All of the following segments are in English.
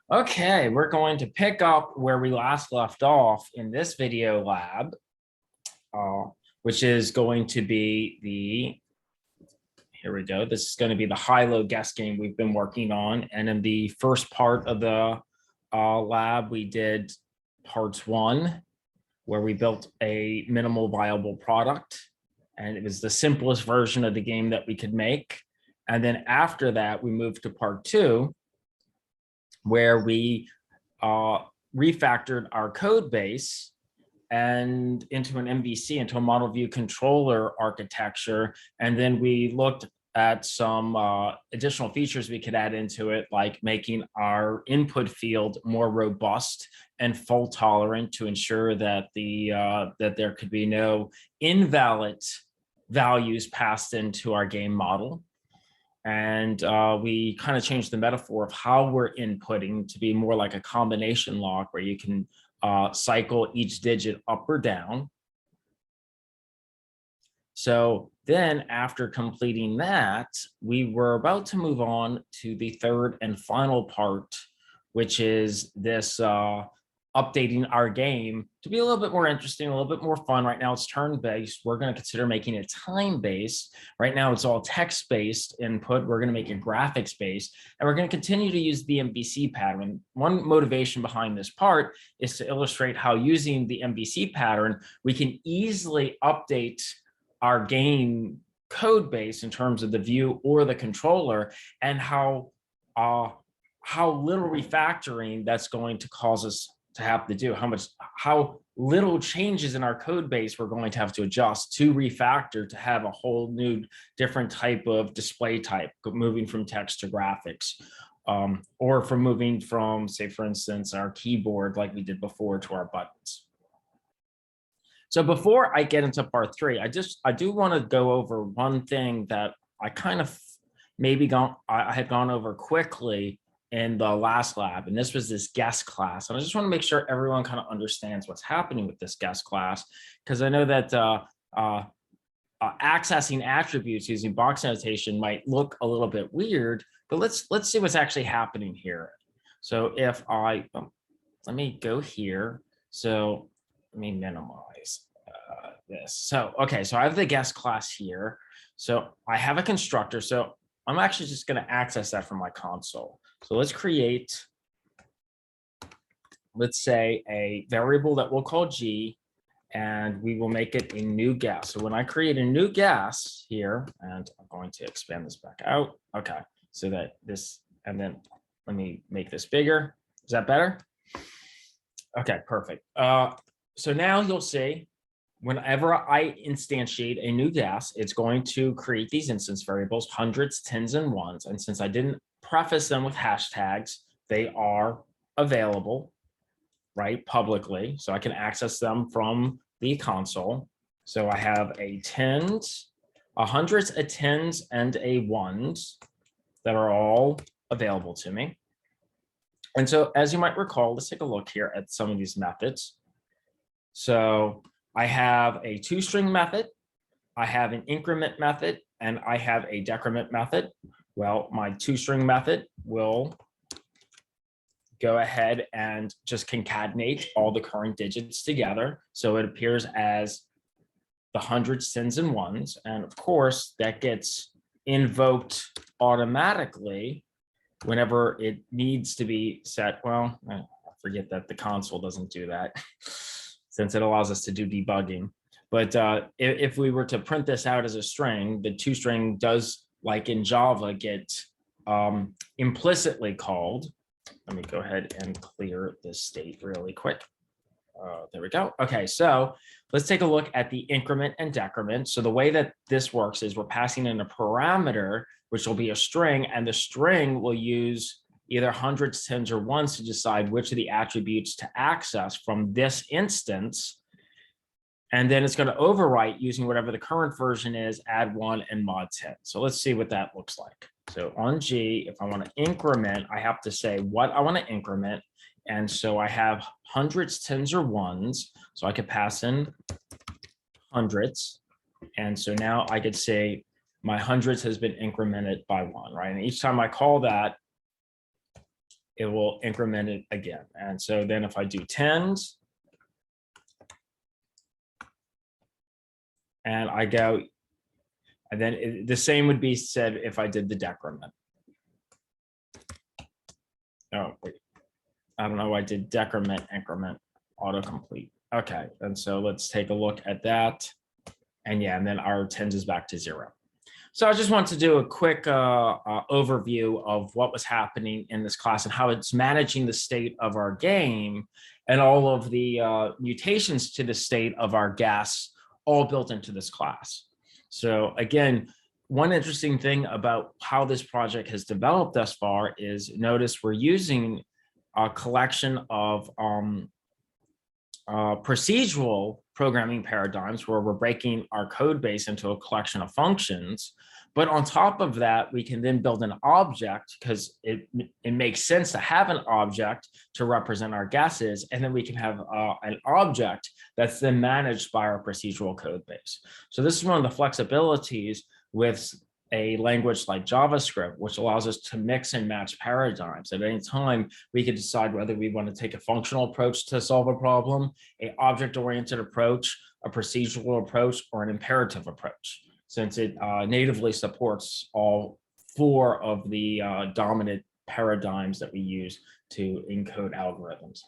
Okay, we're going to pick up where we last left off in this video lab, which is going to be here we go. This is going to be the HiLo guess game we've been working on. And in the first part of the lab, we did parts 1, where we built a minimal viable product. And it was the simplest version of the game that we could make. And then after that, we moved to part 2, where we refactored our code base and into an MVC, into a model view controller architecture. And then we looked at some additional features we could add into it, like making our input field more robust and fault tolerant to ensure that that there could be no invalid values passed into our game model. And we kind of changed the metaphor of how we're inputting to be more like a combination lock, where you can cycle each digit up or down. So then after completing that, we were about to move on to the third and final part, which is this updating our game to be a little bit more interesting, a little bit more fun. Right now it's turn-based. We're going to consider making it time-based. Right now it's all text-based input. We're going to make it graphics-based, and we're going to continue to use the MVC pattern. One motivation behind this part is to illustrate how, using the MVC pattern, we can easily update our game code base in terms of the view or the controller, and how little refactoring that's going to cause us to have to do, how little changes in our code base we're going to have to adjust to refactor to have a whole new different type of display type, moving from text to graphics, or from moving from, say, for instance, our keyboard like we did before to our buttons. So before I get into part 3, I do want to go over one thing that I kind of I had gone over quickly in the last lab, and this was this guest class. And I just want to make sure everyone kind of understands what's happening with this guest class, because I know that accessing attributes using box notation might look a little bit weird, but let's see what's actually happening here. So if let me go here. So let me minimize this. So, okay, so I have the guest class here. So I have a constructor. So I'm actually just going to access that from my console. So let's create, let's say, a variable that we'll call G, and we will make it a new guest. So when I create a new guest here, and I'm going to expand this back out. Okay, so that this, and then let me make this bigger. Is that better? Okay, perfect. So now you'll see, whenever I instantiate a new guest, it's going to create these instance variables, hundreds, tens, and ones. And since I didn't preface them with hashtags, they are available, right, publicly. So I can access them from the console. So I have a tens, a hundreds, a tens, and a ones that are all available to me. And so, as you might recall, let's take a look here at some of these methods. So I have a toString method, I have an increment method, and I have a decrement method. Well, my toString method will go ahead and just concatenate all the current digits together, so it appears as the hundreds, tens, and ones. And of course, that gets invoked automatically whenever it needs to be set. Well, I forget that the console doesn't do that, since it allows us to do debugging. But if we were to print this out as a string, the toString does, like in Java, get implicitly called. Let me go ahead and clear this state really quick. There we go. Okay, so let's take a look at the increment and decrement. So the way that this works is we're passing in a parameter, which will be a string, and the string will use either hundreds, tens, or ones to decide which of the attributes to access from this instance. And then it's going to overwrite using whatever the current version is, add 1 and mod 10. So let's see what that looks like. So on G, if I want to increment, I have to say what I want to increment. And so I have hundreds, tens, or ones. So I could pass in hundreds. And so now I could say my hundreds has been incremented by 1, right? And each time I call that, it will increment it again. And so then if I do tens, and I go, and then the same would be said if I did the decrement. Oh, wait. I don't know why I did decrement, increment, autocomplete. Okay, and so let's take a look at that. And yeah, and then our tens is back to 0. So I just want to do a quick overview of what was happening in this class and how it's managing the state of our game and all of the mutations to the state of our guests all built into this class. So again, one interesting thing about how this project has developed thus far is notice we're using a collection of procedural programming paradigms where we're breaking our code base into a collection of functions. But on top of that, we can then build an object because it makes sense to have an object to represent our guesses. And then we can have an object that's then managed by our procedural code base. So this is one of the flexibilities with a language like JavaScript, which allows us to mix and match paradigms. At any time, we could decide whether we want to take a functional approach to solve a problem, an object-oriented approach, a procedural approach, or an imperative approach, since it natively supports all 4 of the dominant paradigms that we use to encode algorithms.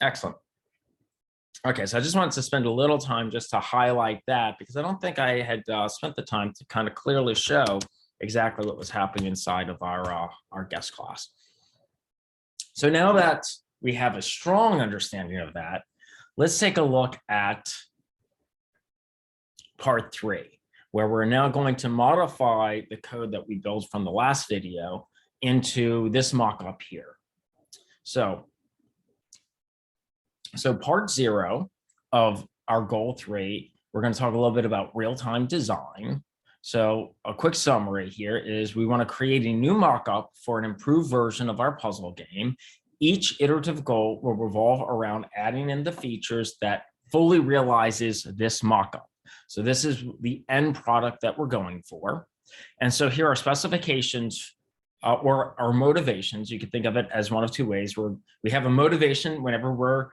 Excellent. Okay, so I just wanted to spend a little time just to highlight that because I don't think I had spent the time to kind of clearly show exactly what was happening inside of our guest class. So now that we have a strong understanding of that, let's take a look at part 3, where we're now going to modify the code that we built from the last video into this mock-up here. So part 0 of our goal 3, we're going to talk a little bit about real-time design. So a quick summary here is we want to create a new mock-up for an improved version of our puzzle game. Each iterative goal will revolve around adding in the features that fully realizes this mock-up. So this is the end product that we're going for. And so here are specifications or our motivations. You could think of it as one of 2 ways where we have a motivation whenever we're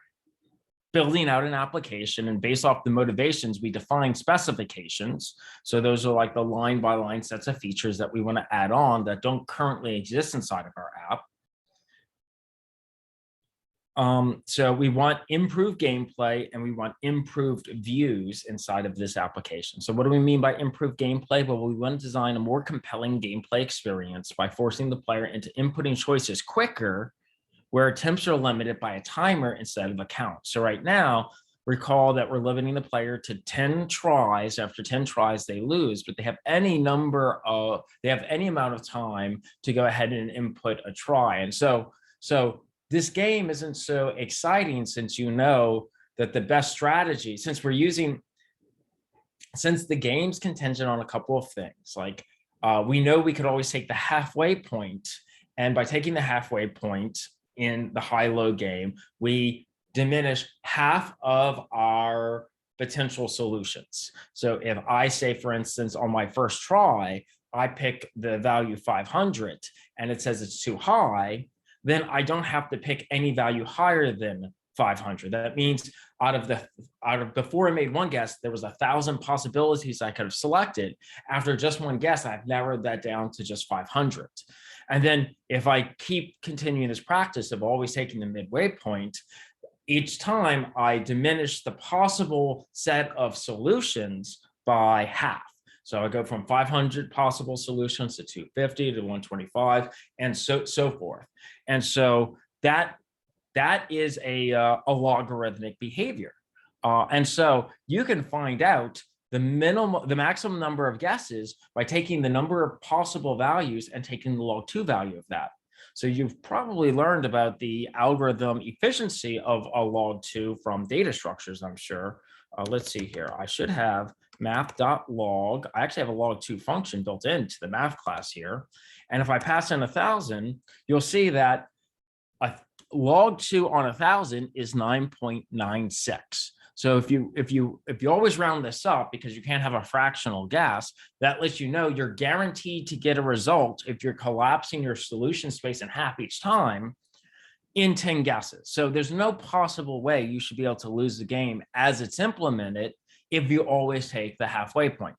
building out an application, and based off the motivations, we define specifications. So those are like the line by line sets of features that we want to add on that don't currently exist inside of our app. So we want improved gameplay and we want improved views inside of this application. So what do we mean by improved gameplay? Well, we want to design a more compelling gameplay experience by forcing the player into inputting choices quicker, where attempts are limited by a timer instead of a count. So right now, recall that we're limiting the player to 10 tries. After 10 tries, they lose, but they have any amount of time to go ahead and input a try. And so this game isn't so exciting since you know that the best strategy, since the game's contingent on a couple of things, like we know we could always take the halfway point, and by taking the halfway point in the HiLo game, we diminish half of our potential solutions. So if I say, for instance, on my first try, I pick the value 500 and it says it's too high, then I don't have to pick any value higher than 500. That means before I made one guess, there was 1,000 possibilities I could have selected. After just one guess, I've narrowed that down to just 500. And then if I keep continuing this practice of always taking the midway point, each time I diminish the possible set of solutions by half. So I go from 500 possible solutions to 250 to 125 and so forth. And so that is a logarithmic behavior. And so you can find out the maximum number of guesses by taking the number of possible values and taking the log 2 value of that. So you've probably learned about the algorithm efficiency of a log 2 from data structures, I'm sure. Let's see here. I should have math.log. I actually have a log 2 function built into the math class here. And if I pass in 1,000, you'll see that a log 2 on 1,000 is 9.96. So if you always round this up because you can't have a fractional guess, that lets you know you're guaranteed to get a result if you're collapsing your solution space in half each time in 10 guesses. So there's no possible way you should be able to lose the game as it's implemented if you always take the halfway point.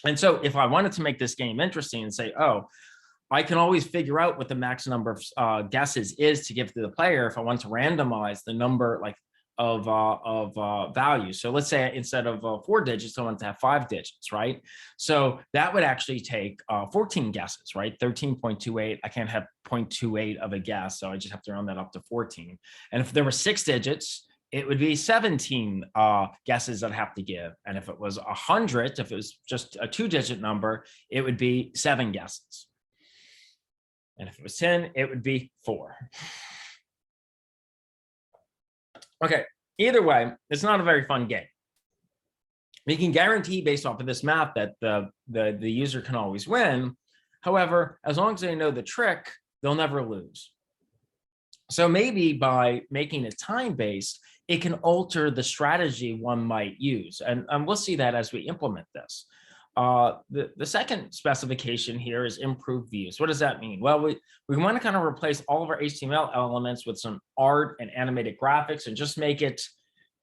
And so if I wanted to make this game interesting and say, oh, I can always figure out what the max number of guesses is to give to the player if I want to randomize the number like of values. So let's say instead of 4 digits, I want to have 5 digits, right? So that would actually take 14 guesses, right? 13.28. I can't have 0.28 of a guess, so I just have to round that up to 14. And if there were 6 digits, it would be 17 guesses I'd have to give. And if it was 100, if it was just a 2-digit number, it would be 7 guesses. And if it was 10, it would be 4. Okay, either way, it's not a very fun game. We can guarantee based off of this math that the user can always win. However, as long as they know the trick, they'll never lose. So maybe by making it time-based, it can alter the strategy one might use. And we'll see that as we implement this. The second specification here is improved views. What does that mean? Well, we want to kind of replace all of our HTML elements with some art and animated graphics and just make it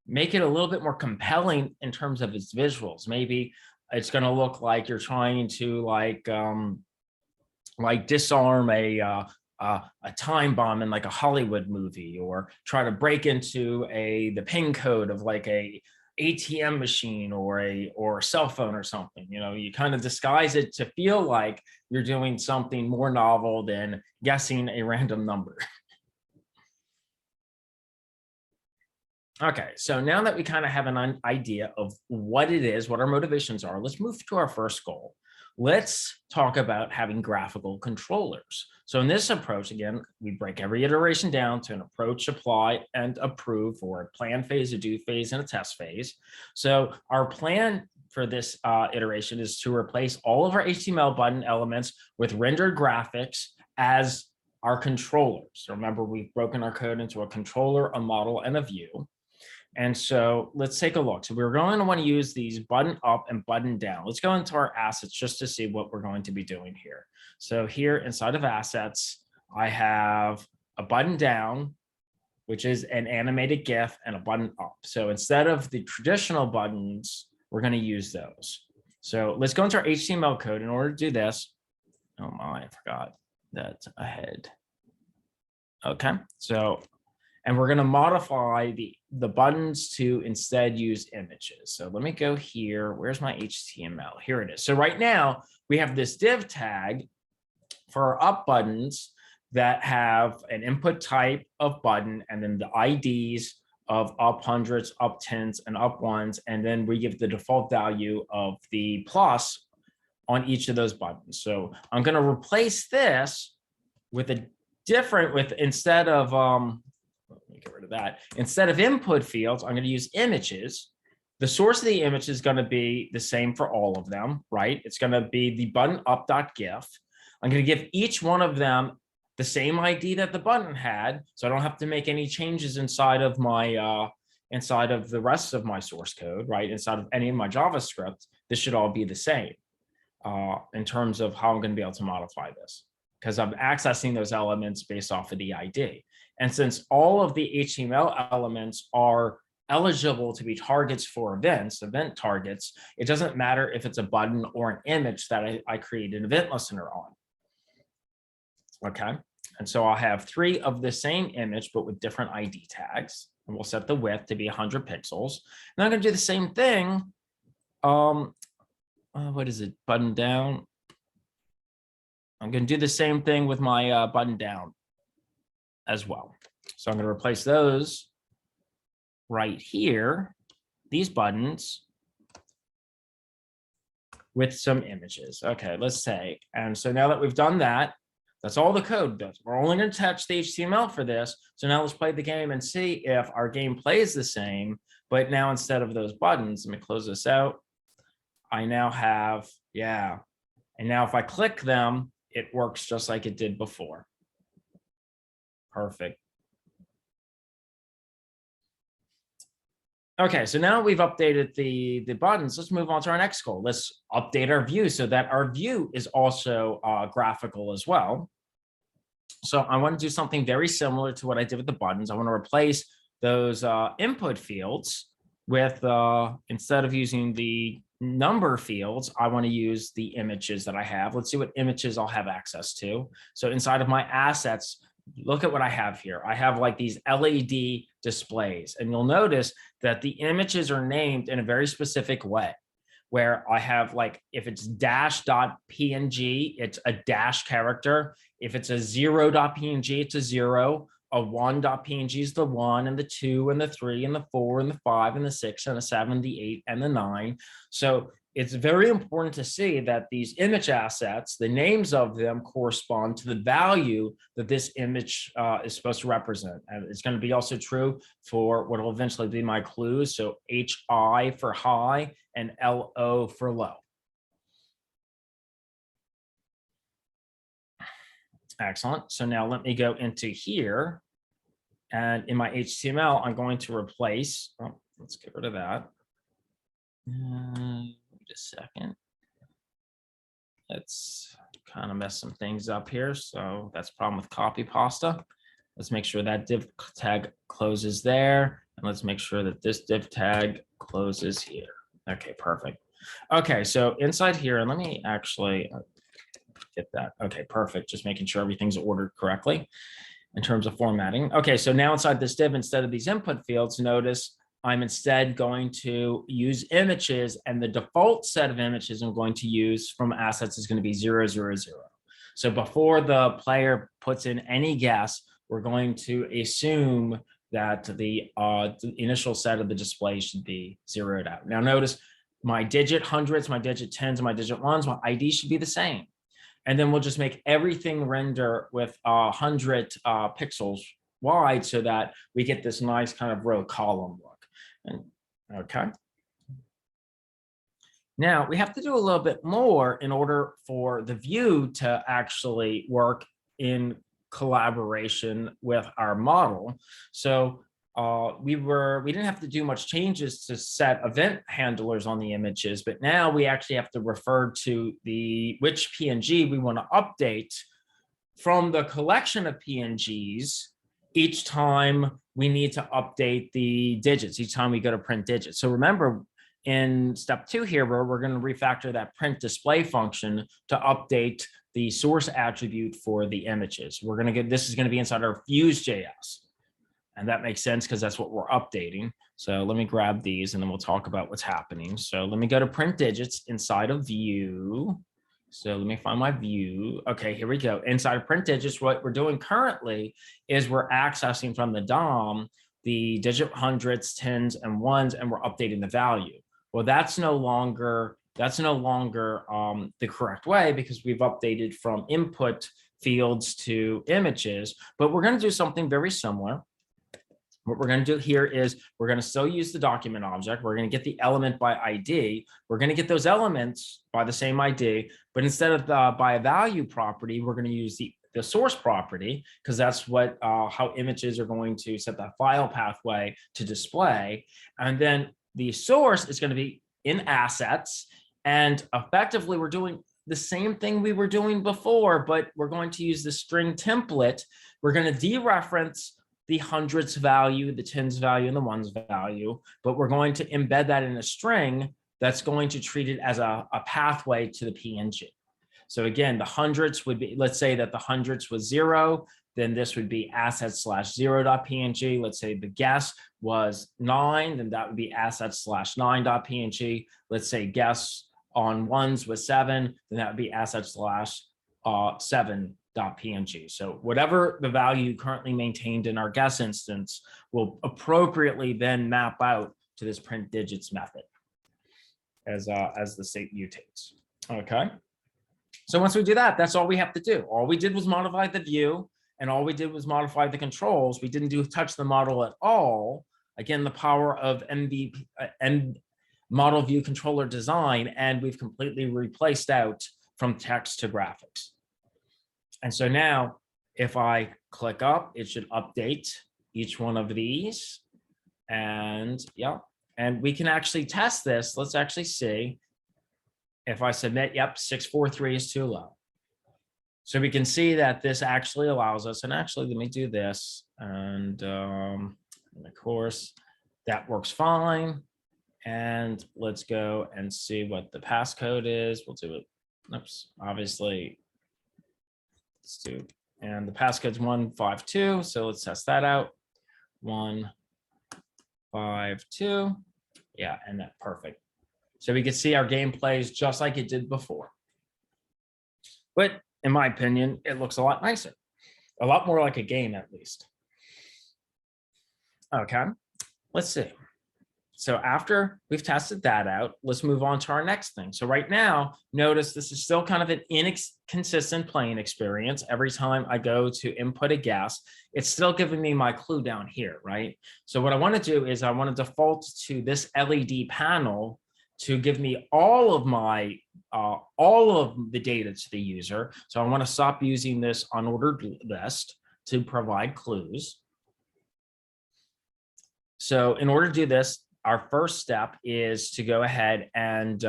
a little bit more compelling in terms of its visuals. Maybe it's going to look like you're trying to like disarm a time bomb in like a Hollywood movie, or try to break into the PIN code of like a ATM machine or a cell phone or something. You know, you kind of disguise it to feel like you're doing something more novel than guessing a random number. Okay, so now that we kind of have an idea of what it is, what our motivations are, let's move to our first goal. Let's talk about having graphical controllers. So in this approach, again, we break every iteration down to an approach, apply, and approve for a plan phase, a do phase, and a test phase. So our plan for this iteration is to replace all of our HTML button elements with rendered graphics as our controllers. So remember, we've broken our code into a controller, a model, and a view. And so let's take a look. So we're going to want to use these button up and button down. Let's go into our assets just to see what we're going to be doing here. So here inside of assets, I have a button down, which is an animated GIF, and a button up. So instead of the traditional buttons, we're going to use those. So let's go into our HTML code. In order to do this, oh my, I forgot that ahead. Okay, so, and we're going to modify the buttons to instead use images. So let me go here. Where's my HTML? Here it is. So right now we have this div tag for our up buttons that have an input type of button, and then the IDs of up hundreds, up tens, and up ones. And then we give the default value of the plus on each of those buttons. So I'm going to replace this with a different, instead of, let me get rid of that. Instead of input fields, I'm going to use images. The source of the image is going to be the same for all of them, right? It's going to be the button up.gif. I'm going to give each one of them the same ID that the button had, so I don't have to make any changes inside of my inside of the rest of my source code, right? Inside of any of my JavaScript, this should all be the same in terms of how I'm going to be able to modify this, because I'm accessing those elements based off of the ID. And since all of the HTML elements are eligible to be targets for events, event targets, it doesn't matter if it's a button or an image that I create an event listener on. Okay, and so I'll have 3 of the same image, but with different ID tags. And we'll set the width to be 100 pixels. And I'm going to do the same thing. What is it? Button down. I'm going to do the same thing with my button down as well. So I'm going to replace those right here, these buttons, with some images. Okay, let's say. And so now that we've done that, that's all the code does. We're only going to touch the HTML for this. So now let's play the game and see if our game plays the same, but now instead of those buttons, let me close this out. I now have, yeah. And now if I click them, it works just like it did before. Perfect. Okay, so now we've updated the buttons. Let's move on to our next goal. Let's update our view so that our view is also graphical as well. So I want to do something very similar to what I did with the buttons. I want to replace those input fields with, instead of using the number fields, I want to use the images that I have. Let's see what images I'll have access to. So inside of my assets, look at what I have here. I have like these LED displays, and you'll notice that the images are named in a very specific way, where I have, like, if it's dash.png, it's a dash character. If it's a 0.png, it's a 0. A 1.png is the 1 and the 2 and the 3 and the 4 and the 5 and the 6 and the 7, the 8 and the 9. So it's very important to see that these image assets, the names of them correspond to the value that this image is supposed to represent. And it's going to be also true for what will eventually be my clues. So HI for high and LO for low. Excellent. So now let me go into here. And in my HTML, I'm going to replace, oh, let's get rid of that. Wait a second. Let's kind of mess some things up here. So that's a problem with copy pasta. Let's make sure that div tag closes there. And let's make sure that this div tag closes here. Okay, perfect. Okay, so inside here, and let me actually get that. Okay, perfect. Just making sure everything's ordered correctly in terms of formatting. Okay, so now inside this div, instead of these input fields, notice I'm instead going to use images, and the default set of images I'm going to use from assets is going to be 0, 0, 0. So before the player puts in any guess, we're going to assume that the initial set of the display should be zeroed out. Now notice my digit hundreds, my digit tens, and my digit ones, my ID should be the same. And then we'll just make everything render with 100 pixels wide so that we get this nice kind of row column look. And, okay. Now we have to do a little bit more in order for the view to actually work in collaboration with our model. So we didn't have to do much changes to set event handlers on the images, but now we actually have to refer to which PNG we want to update from the collection of PNGs each time we need to update the digits, each time we go to print digits. So remember, in step 2 here, where we're going to refactor that print display function to update the source attribute for the images. We're going to get, this is going to be inside our Views.js. And that makes sense because that's what we're updating. So let me grab these and then we'll talk about what's happening. So let me go to print digits inside of view. So let me find my view. Okay, here we go. Inside of print digits, what we're doing currently is we're accessing from the DOM the digit hundreds, tens, and ones, and we're updating the value. Well, that's no longer the correct way because we've updated from input fields to images, but we're going to do something very similar. What we're going to do here is we're going to still use the document object. We're going to get the element by ID. We're going to get those elements by the same ID, but instead of by a value property, we're going to use the source property because that's what how images are going to set that file pathway to display. And then the source is going to be in assets. And effectively, we're doing the same thing we were doing before, but we're going to use the string template. We're going to dereference the hundreds value, the tens value, and the ones value, but we're going to embed that in a string that's going to treat it as a pathway to the PNG. So again, the hundreds would be, let's say that the hundreds was 0, then this would be assets/0.png. Let's say the guess was 9, then that would be assets/9.png. Let's say guess on ones was 7, then that would be assets/7.png. So whatever the value currently maintained in our guess instance will appropriately then map out to this print digits method as the state mutates. Okay. So once we do that, that's all we have to do. All we did was modify the view, and all we did was modify the controls. We didn't touch the model at all. Again, the power of M.V.P and model view controller design, and we've completely replaced out from text to graphics. And so now if I click up, it should update each one of these. And yeah, And we can actually test this. Let's actually see if I submit, yep, 643 is too low. So we can see that this actually allows us, and actually let me do this. And of course, that works fine. And let's go and see what the passcode is. We'll do it. Oops, obviously, let's do, and the passcode's 152. So let's test that out. 152. Yeah, and that perfect. So we can see our game plays just like it did before. But in my opinion, it looks a lot nicer, a lot more like a game at least. Okay, let's see. So after we've tested that out, let's move on to our next thing. So right now, notice this is still kind of an inconsistent playing experience. Every time I go to input a guess, it's still giving me my clue down here, right? So what I want to do is I want to default to this LED panel to give me all of my all of the data to the user. So I want to stop using this unordered list to provide clues. So in order to do this, our first step is to go ahead and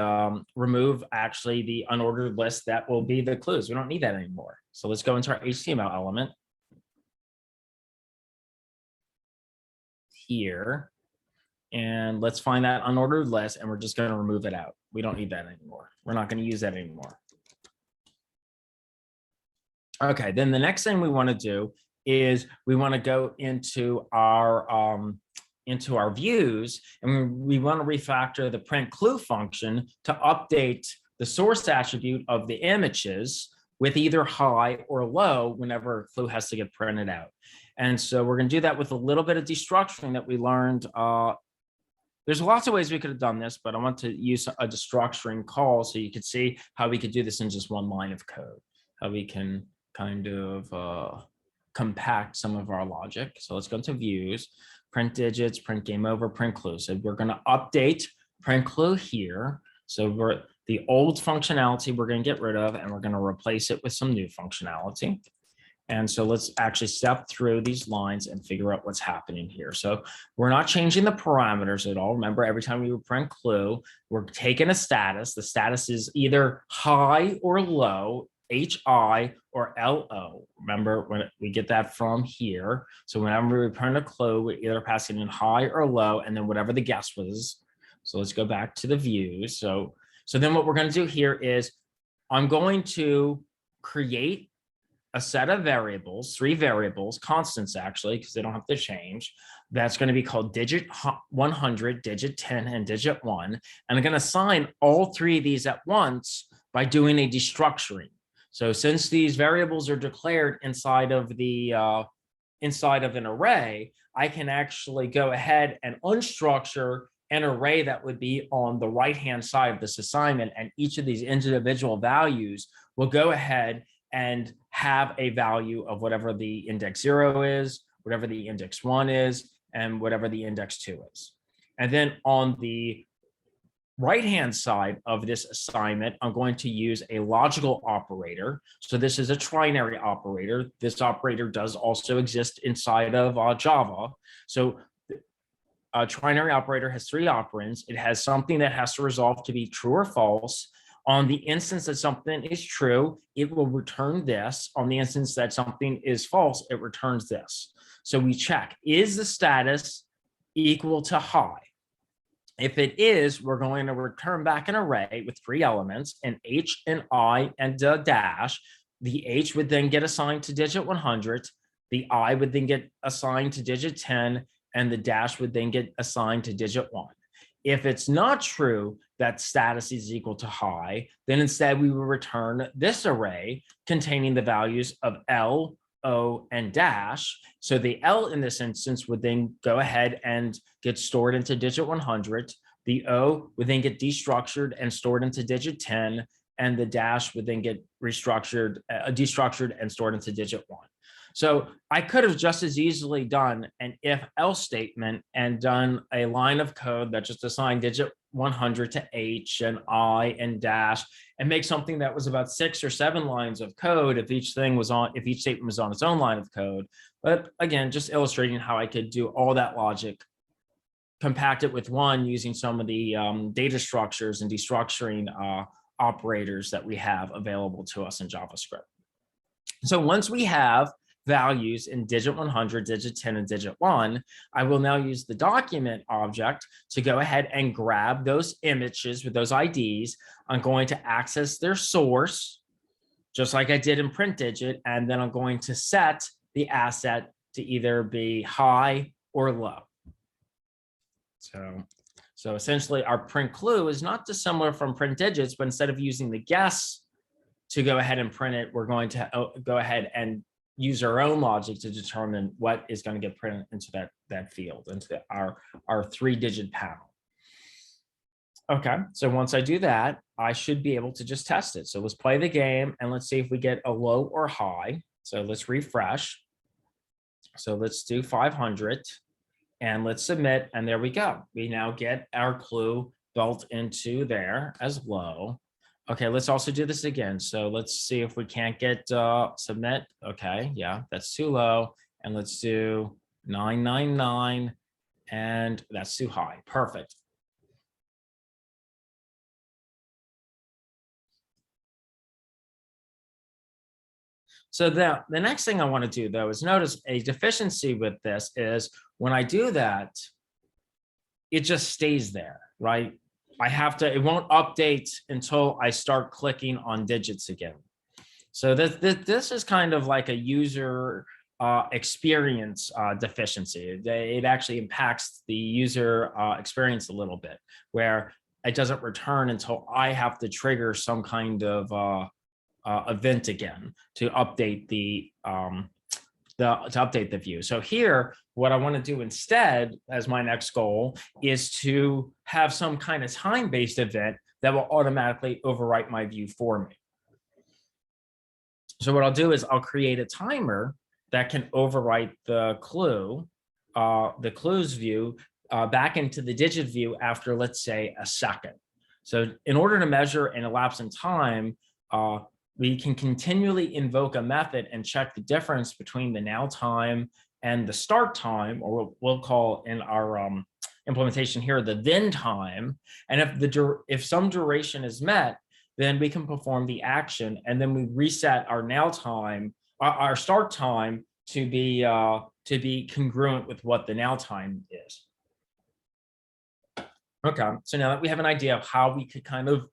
remove actually the unordered list that will be the clues. We don't need that anymore. So let's go into our HTML element here. And let's find that unordered list, and we're just going to remove it out. We don't need that anymore. We're not going to use that anymore. Okay, then the next thing we want to do is we want to go into our views, and we want to refactor the print clue function to update the source attribute of the images with either high or low whenever a clue has to get printed out. And so we're going to do that with a little bit of destructuring that we learned. There's lots of ways we could have done this, but I want to use a destructuring call so you could see how we could do this in just one line of code, how we can kind of compact some of our logic. So let's go into views, print digits, print game over, print clue. So we're going to update print clue here. So we're the old functionality we're going to get rid of, and we're going to replace it with some new functionality. And so let's actually step through these lines and figure out what's happening here. So we're not changing the parameters at all. Remember, every time we print clue, we're taking a status. The status is either high or low, HI or LO. Remember, when we get that from here. So whenever we print a clue, we're either passing in high or low, and then whatever the guess was. So let's go back to the views. So then what we're going to do here is I'm going to create a set of variables, 3 variables, constants actually, because they don't have to change. That's going to be called digit 100, digit 10, and digit 1. And I'm going to assign all 3 of these at once by doing a destructuring. So since these variables are declared inside of the inside of an array, I can actually go ahead and unstructure an array that would be on the right-hand side of this assignment, and each of these individual values will go ahead and have a value of whatever the index 0 is, whatever the index 1 is, and whatever the index 2 is. And then on the right-hand side of this assignment, I'm going to use a logical operator. So this is a trinary operator. This operator does also exist inside of Java. So a trinary operator has 3 operands. It has something that has to resolve to be true or false. On the instance that something is true, it will return this. On the instance that something is false, it returns this. So we check, is the status equal to high? If it is, we're going to return back an array with 3 elements, an H, an I, and a dash. The H would then get assigned to digit 100. The I would then get assigned to digit 10, and the dash would then get assigned to digit 1. If it's not true that status is equal to high, then instead we will return this array containing the values of L, O, and dash. So the L in this instance would then go ahead and get stored into digit 100. The O would then get destructured and stored into digit 10, and the dash would then get restructured, destructured and stored into digit 1. So I could have just as easily done an if-else statement and done a line of code that just assigned digit 100 to H and I and dash, and make something that was about 6 or 7 lines of code if each statement was on its own line of code. But again, just illustrating how I could do all that logic compact it with one using some of the data structures and destructuring operators that we have available to us in JavaScript. So once we have values in digit 100, digit 10, and digit 1, I will now use the document object to go ahead and grab those images with those IDs. I'm going to access their source, just like I did in print digit, and then I'm going to set the asset to either be high or low. So essentially our print clue is not dissimilar from print digits, but instead of using the guess to go ahead and print it, we're going to go ahead and use our own logic to determine what is going to get printed into that field, into our 3-digit panel. Okay, so once I do that, I should be able to just test it. So let's play the game and let's see if we get a low or high. So let's refresh. So let's do 500 and let's submit. And there we go. We now get our clue built into there as low. Okay, let's also do this again. So let's see if we can't get submit. Okay, yeah, that's too low. And let's do 999 and that's too high. Perfect. So the next thing I want to do, though, is notice a deficiency with this is when I do that, it just stays there, right? I have to, it won't update until I start clicking on digits again. So this is kind of like a user experience deficiency. It actually impacts the user experience a little bit, where it doesn't return until I have to trigger some kind of event again to update the view. So here, what I want to do instead as my next goal is to have some kind of time-based event that will automatically overwrite my view for me. So what I'll do is I'll create a timer that can overwrite the clues view back into the digit view after, let's say, a second. So in order to measure an elapse in time, we can continually invoke a method and check the difference between the now time and the start time, or what we'll call in our implementation here the then time. And if some duration is met, then we can perform the action, and then we reset our now time, our start time to be congruent with what the now time is. Okay, so now that we have an idea of how we could kind of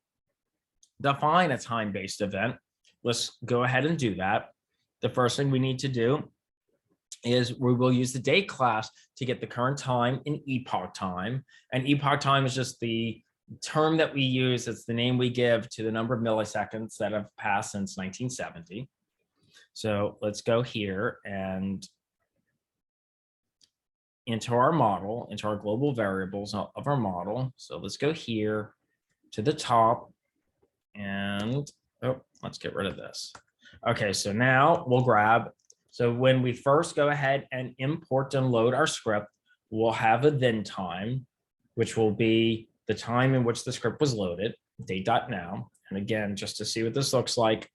define a time-based event, let's go ahead and do that. The first thing we need to do is we will use the date class to get the current time in epoch time. And epoch time is just the term that we use. It's the name we give to the number of milliseconds that have passed since 1970. So let's go here and into our model, into our global variables of our model. So let's go here to the top and let's get rid of this. Okay, so now we'll grab, so when we first go ahead and import and load our script, we'll have a ThenTime, which will be the time in which the script was loaded, date.now. And again, just to see what this looks like,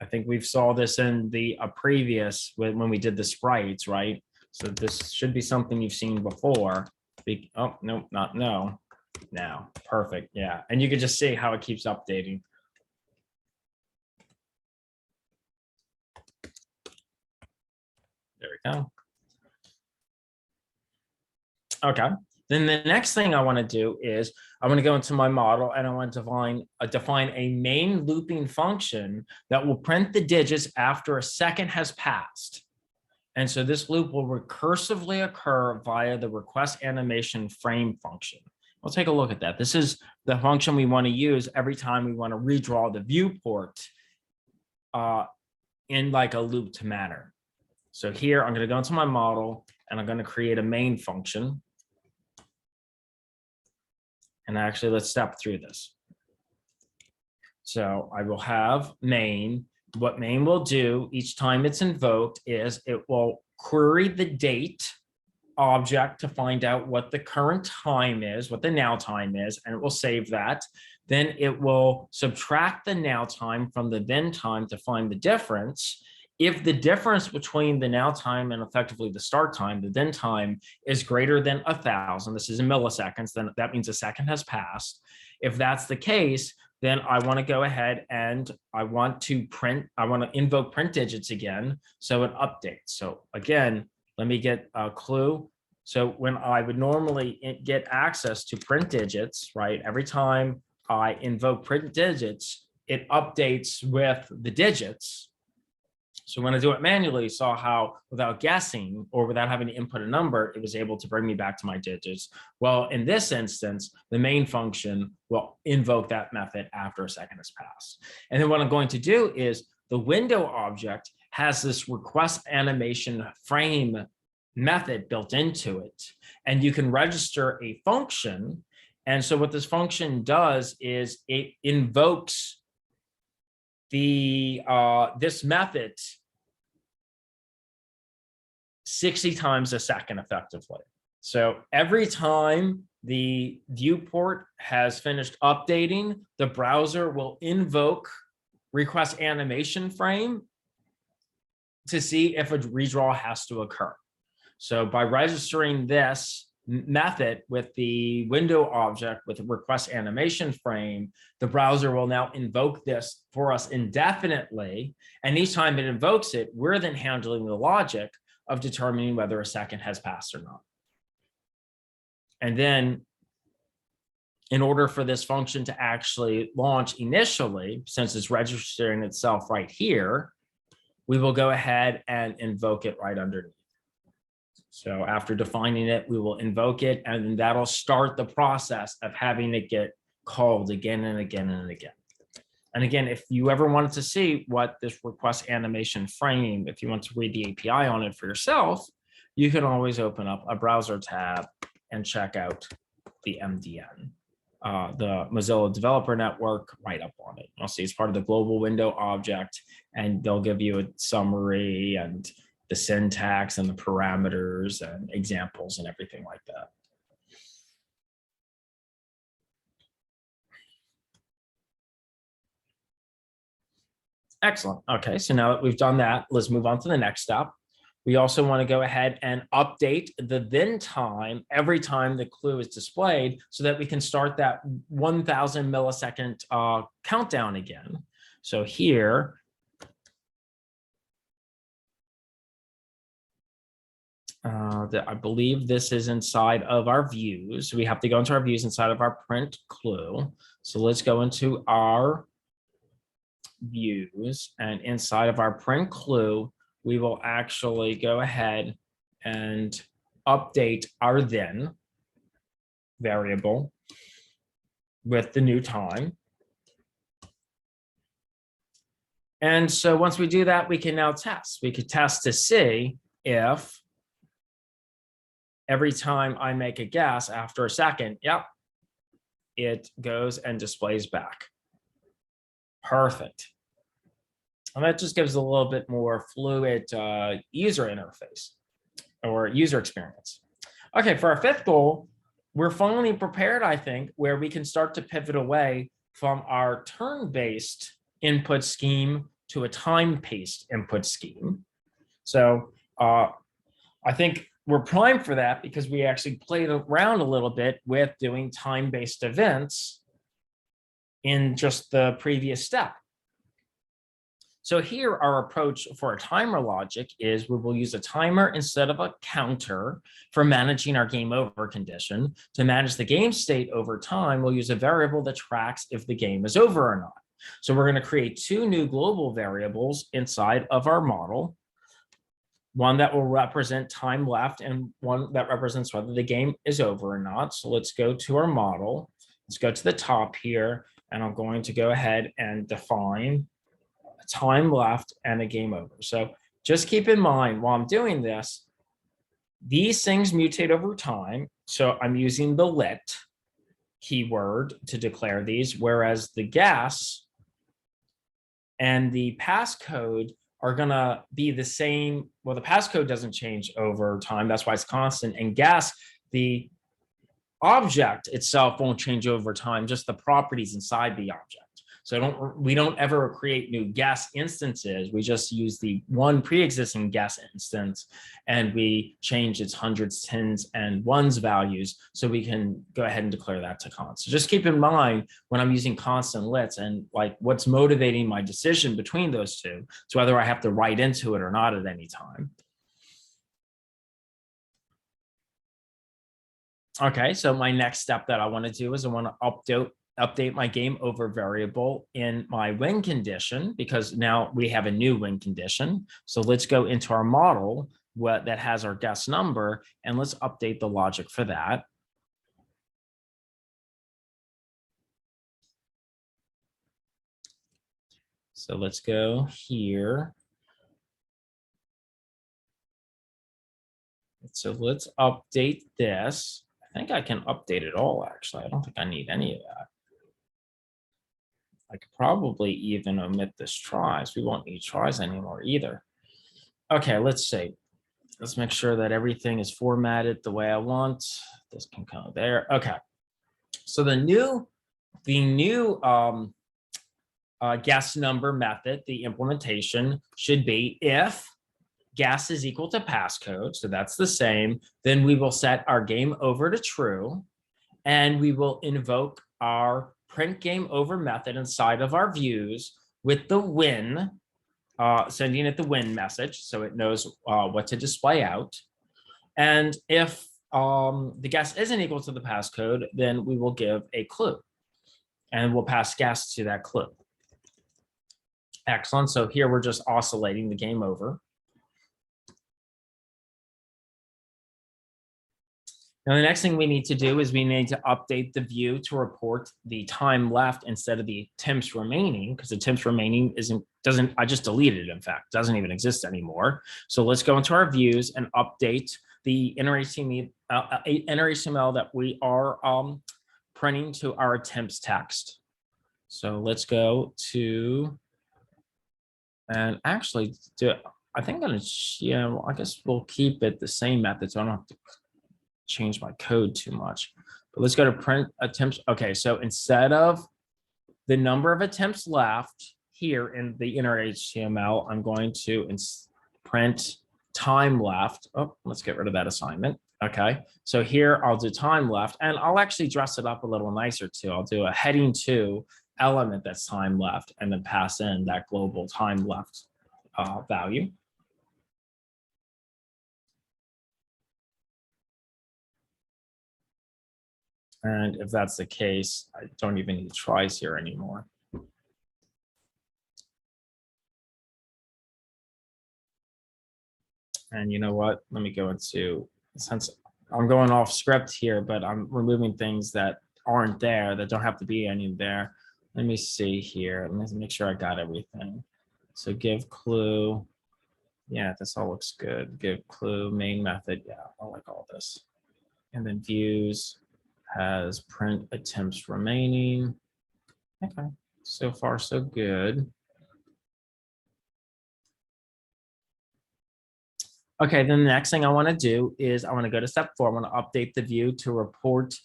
I think we've saw this in the previous, when we did the sprites, right? So this should be something you've seen before. Oh, no, not no. Now, perfect, yeah. And you can just see how it keeps updating. There we go. Okay, then the next thing I want to do is I'm going to go into my model and I want to define a main looping function that will print the digits after a second has passed. And so this loop will recursively occur via the RequestAnimationFrame function. We'll take a look at that. This is the function we want to use every time we want to redraw the viewport in like a looped manner. So here I'm going to go into my model and I'm going to create a main function. And actually, let's step through this. So I will have main. What main will do each time it's invoked is it will query the date object to find out what the current time is, what the now time is, and it will save that. Then it will subtract the now time from the then time to find the difference. if the difference between the now time and effectively the start time, the then time, is greater than 1,000, this is in milliseconds, then that means a second has passed. If that's the case, then I want to go ahead and I want to invoke print digits again, so it updates. So again, let me get a clue. So when I would normally get access to print digits, right, every time I invoke print digits, it updates with the digits. So when I do it manually, you saw how without guessing or without having to input a number, it was able to bring me back to my digits. Well, in this instance, the main function will invoke that method after a second has passed. And then what I'm going to do is the window object has this RequestAnimationFrame method built into it. And you can register a function. And so what this function does is it invokes this method 60 times a second effectively. So every time the viewport has finished updating, the browser will invoke RequestAnimationFrame to see if a redraw has to occur. So by registering this method with the window object with a RequestAnimationFrame, the browser will now invoke this for us indefinitely. And each time it invokes it, we're then handling the logic of determining whether a second has passed or not. And then in order for this function to actually launch initially, since it's registering itself right here, we will go ahead and invoke it right underneath. So after defining it, we will invoke it, and that'll start the process of having it get called again and again and again. And again, if you ever wanted to see what this RequestAnimationFrame, if you want to read the API on it for yourself, you can always open up a browser tab and check out the MDN, the Mozilla Developer Network, right up on it. You'll see it's part of the global window object, and they'll give you a summary and the syntax and the parameters and examples and everything like that. Excellent. Okay, so now that we've done that, let's move on to the next step. We also want to go ahead and update the ThenTime every time the clue is displayed so that we can start that 1,000 millisecond countdown again. So here, I believe this is inside of our views. We have to go into our views inside of our print clue. So let's go into our views, and inside of our print clue, we will actually go ahead and update our then variable with the new time. And so once we do that, we can now test. We could test to see if every time I make a guess after a second, yep, it goes and displays back. Perfect. And that just gives a little bit more fluid user interface or user experience. Okay, for our fifth goal, we're finally prepared, I think, where we can start to pivot away from our turn-based input scheme to a time-based input scheme. So I think we're primed for that because we actually played around a little bit with doing time-based events in just the previous step. So here our approach for a timer logic is we will use a timer instead of a counter for managing our game over condition. To manage the game state over time, we'll use a variable that tracks if the game is over or not. So we're going to create two new global variables inside of our model, one that will represent time left and one that represents whether the game is over or not. So let's go to our model. Let's go to the top here, and I'm going to go ahead and define a time left and a game over. So just keep in mind while I'm doing this, these things mutate over time. So I'm using the lit keyword to declare these, whereas the guess and the passcode are going to be the same. Well, the passcode doesn't change over time. That's why it's constant. And guess, the object itself won't change over time, just the properties inside the object. So we don't ever create new guest instances. We just use the one pre-existing guest instance and we change its hundreds, tens, and ones values so we can go ahead and declare that to const. So just keep in mind when I'm using const and lets and like what's motivating my decision between those two. So whether I have to write into it or not at any time. Okay, so my next step that I want to do is I want to update my game over variable in my win condition because now we have a new win condition. So let's go into our model that has our guest number and let's update the logic for that. So let's go here. So let's update this. I think I can update it all, actually. I don't think I need any of that. I could probably even omit this tries. We won't need tries anymore either. Okay, let's see. Let's make sure that everything is formatted the way I want. This can go there. Okay. So the new guest number method, the implementation should be if guest is equal to passcode, so that's the same, then we will set our game over to true, and we will invoke our print game over method inside of our views with the win, sending it the win message, so it knows what to display out. And if the guest isn't equal to the passcode, then we will give a clue, and we'll pass guest to that clue. Excellent. So here we're just oscillating the game over. Now, the next thing we need to do is we need to update the view to report the time left instead of the temps remaining, because the temps remaining doesn't, I just deleted it, in fact, doesn't even exist anymore. So let's go into our views and update the innerHTML that we are printing to our temps text. So let's go to, and actually, I think I'm gonna, yeah, well, I guess we'll keep it the same method, so I don't have to change my code too much. But let's go to print attempts. Okay, so instead of the number of attempts left here in the innerHTML, I'm going to print time left. Oh, let's get rid of that assignment. Okay, so here I'll do time left, and I'll actually dress it up a little nicer too. I'll do a heading 2 element that's time left, and then pass in that global time left value. And if that's the case, I don't even need tries here anymore. And you know what? Let me go into, since I'm going off script here, but I'm removing things that aren't there, that don't have to be any there. Let me see here. Let me make sure I got everything. So give clue. Yeah, this all looks good. Give clue, main method. Yeah, I like all this. And then views has print attempts remaining. Okay, so far so good. Okay, then the next thing I want to do is I want to go to step 4. I want to update the view to report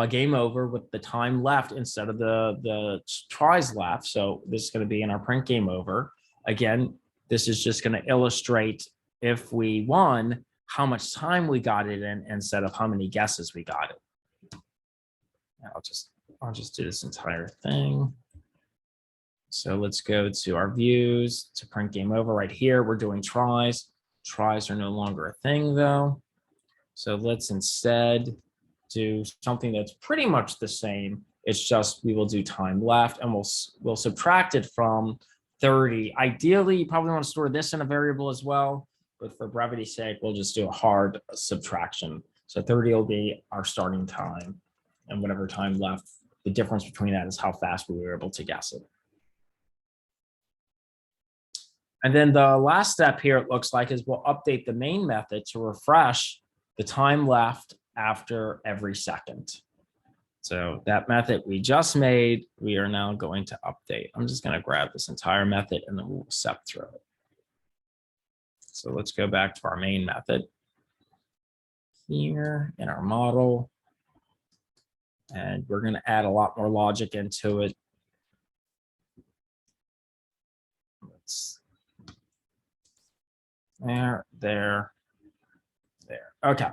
game over with the time left instead of the tries left. So this is going to be in our print game over. Again, this is just going to illustrate if we won, how much time we got it in instead of how many guesses we got it. I'll just do this entire thing. So let's go to our views to print game over right here. We're doing tries. Tries are no longer a thing though. So let's instead do something that's pretty much the same. It's just we will do time left and we'll subtract it from 30. Ideally, you probably want to store this in a variable as well, but for brevity's sake, we'll just do a hard subtraction. So 30 will be our starting time, and whatever time left, the difference between that is how fast we were able to guess it. And then the last step here, it looks like, is we'll update the main method to refresh the time left after every second. So that method we just made, we are now going to update. I'm just going to grab this entire method and then we'll step through it. So let's go back to our main method here in our model. And we're going to add a lot more logic into it. there. Okay,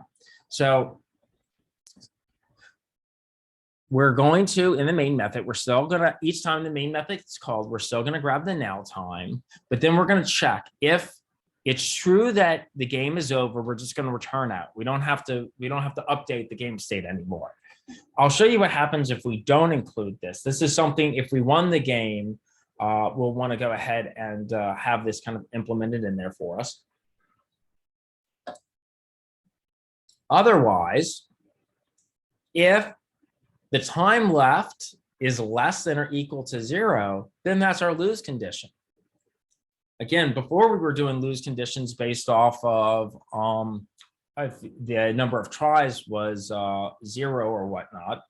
so we're going to, in the main method, we're still gonna, each time the main method is called, we're still gonna grab the now time, but then we're gonna check if it's true that the game is over, we're just gonna return out. We don't have to update the game state anymore. I'll show you what happens if we don't include this. This is something, if we won the game, we'll wanna go ahead and have this kind of implemented in there for us. Otherwise, if the time left is less than or equal to 0, then that's our lose condition. Again, before we were doing lose conditions based off of the number of tries was 0 or whatnot,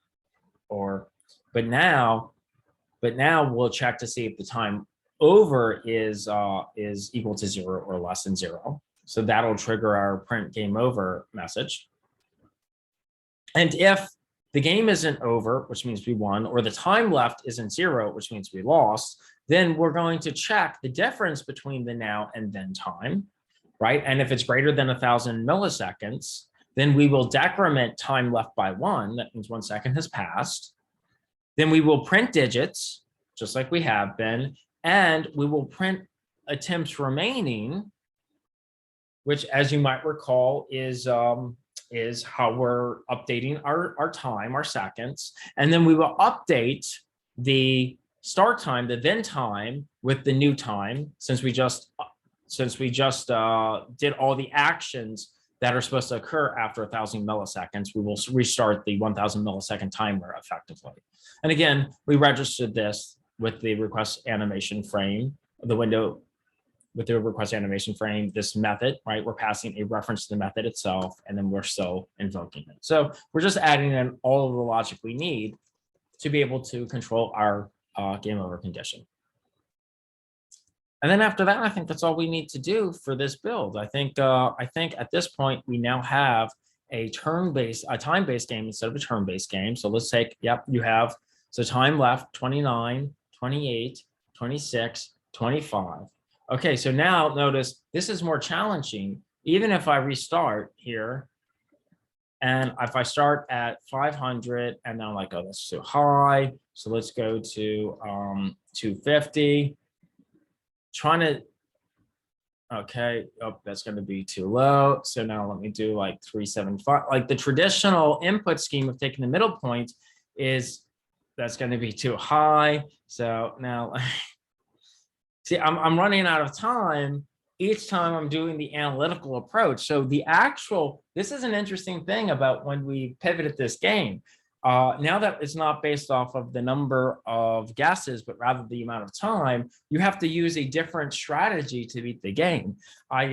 but now we'll check to see if the time over is equal to 0 or less than 0. So that'll trigger our print game over message. And if the game isn't over, which means we won, or the time left isn't 0, which means we lost, then we're going to check the difference between the now and then time, right? And if it's greater than 1,000 milliseconds, then we will decrement time left by 1. That means 1 second has passed. Then we will print digits, just like we have been, and we will print attempts remaining, which, as you might recall, is how we're updating our time, our seconds. And then we will update the start time, the then time, with the new time, since we just did all the actions that are supposed to occur after 1,000 milliseconds. We will restart the 1,000 millisecond timer effectively. And again, we registered this with the RequestAnimationFrame, the window with the RequestAnimationFrame, this method, right? We're passing a reference to the method itself, and then we're still invoking it. So we're just adding in all of the logic we need to be able to control our game over condition. And then after that, I think that's all we need to do for this build. I think at this point we now have a time-based game instead of a turn-based game. So let's take, you have, so time left 29, 28, 26, 25. Okay, so now notice this is more challenging. Even if I restart here, and if I start at 500, and then I'm like, oh, that's too high. So let's go to 250. Trying to, okay, oh, that's going to be too low. So now let me do like 375. Like the traditional input scheme of taking the middle point that's going to be too high. So now, see, I'm running out of time each time I'm doing the analytical approach. So this is an interesting thing about when we pivoted this game. Now that it's not based off of the number of guesses, but rather the amount of time, you have to use a different strategy to beat the game. I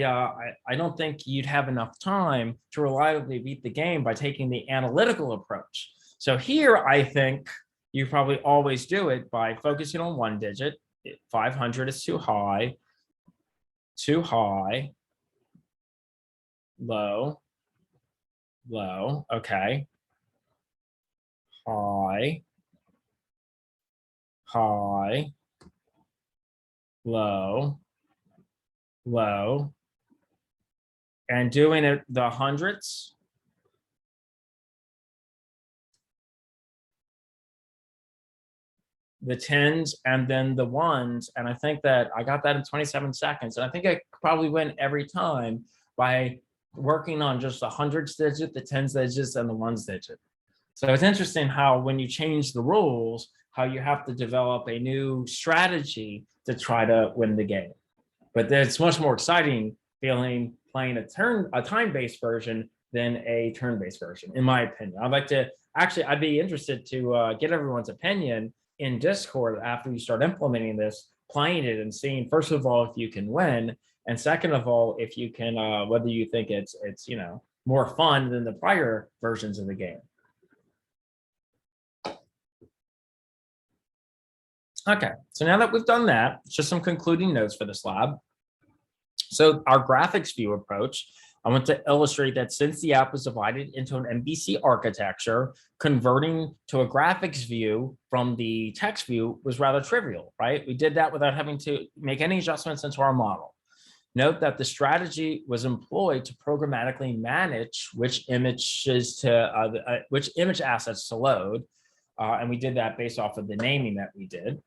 don't think you'd have enough time to reliably beat the game by taking the analytical approach. So here, I think you probably always do it by focusing on one digit. 500 is too high, low, okay. High, low, and doing it the hundreds. The tens, and then the ones. And I think that I got that in 27 seconds. And I think I probably win every time by working on just the hundreds digit, the tens digits, and the ones digit. So it's interesting how when you change the rules, how you have to develop a new strategy to try to win the game. But it's much more exciting playing a time-based version than a turn-based version, in my opinion. I'd be interested to get everyone's opinion in Discord after you start implementing this, playing it and seeing, first of all, if you can win, and second of all, if you can, whether you think it's more fun than the prior versions of the game. Okay, so now that we've done that, just some concluding notes for this lab. So our graphics view approach, I want to illustrate that since the app was divided into an MVC architecture, converting to a graphics view from the text view was rather trivial, right? We did that without having to make any adjustments into our model. Note that the strategy was employed to programmatically manage which images to which image assets to load, and we did that based off of the naming that we did.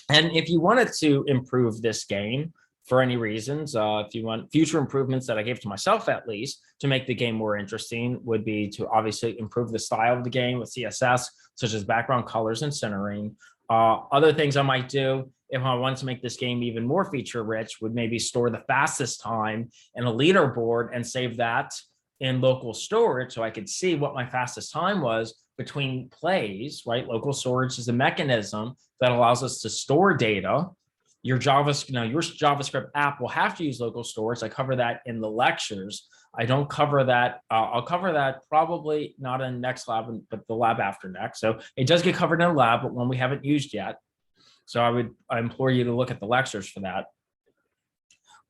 And if you wanted to improve this game for any reasons, if you want future improvements that I gave to myself, at least to make the game more interesting, would be to obviously improve the style of the game with CSS, such as background colors and centering. Other things I might do if I wanted to make this game even more feature rich would maybe store the fastest time in a leaderboard and save that in local storage so I could see what my fastest time was between plays, right? Local storage is a mechanism that allows us to store data. Your JavaScript app will have to use local storage. I cover that in the lectures. I don't cover that. I'll cover that probably not in next lab, but the lab after next. So it does get covered in a lab, but one we haven't used yet. So I implore you to look at the lectures for that.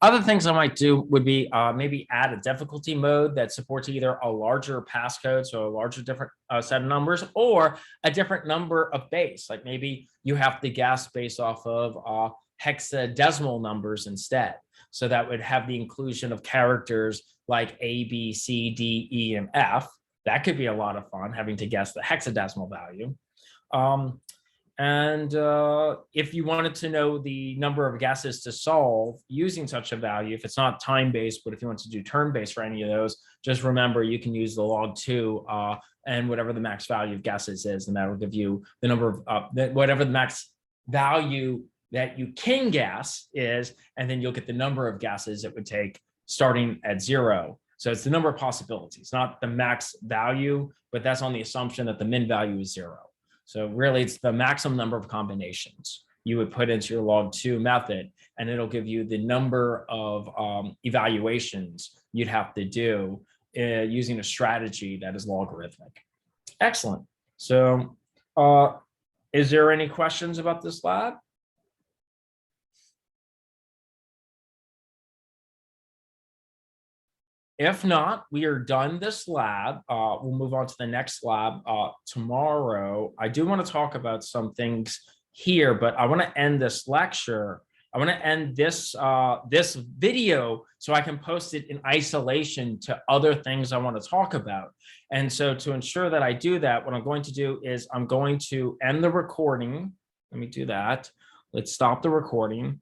Other things I might do would be maybe add a difficulty mode that supports either a larger passcode, so a larger different set of numbers, or a different number of base. Like maybe you have to guess based off of hexadecimal numbers instead. So that would have the inclusion of characters like A, B, C, D, E, and F. That could be a lot of fun, having to guess the hexadecimal value. And if you wanted to know the number of guesses to solve using such a value, if it's not time-based, but if you want to do turn-based for any of those, just remember you can use the log2 and whatever the max value of guesses is, and that will give you the number of whatever the max value that you can guess is, and then you'll get the number of guesses it would take starting at 0. So it's the number of possibilities, not the max value, but that's on the assumption that the min value is 0. So really, it's the maximum number of combinations you would put into your log2 method, and it'll give you the number of evaluations you'd have to do using a strategy that is logarithmic. Excellent. So is there any questions about this lab? If not, we are done this lab. We'll move on to the next lab tomorrow. I do want to talk about some things here, but I want to end this lecture. I want to end this this video so I can post it in isolation to other things I want to talk about. And so to ensure that I do that, what I'm going to do is I'm going to end the recording. Let me do that. Let's stop the recording.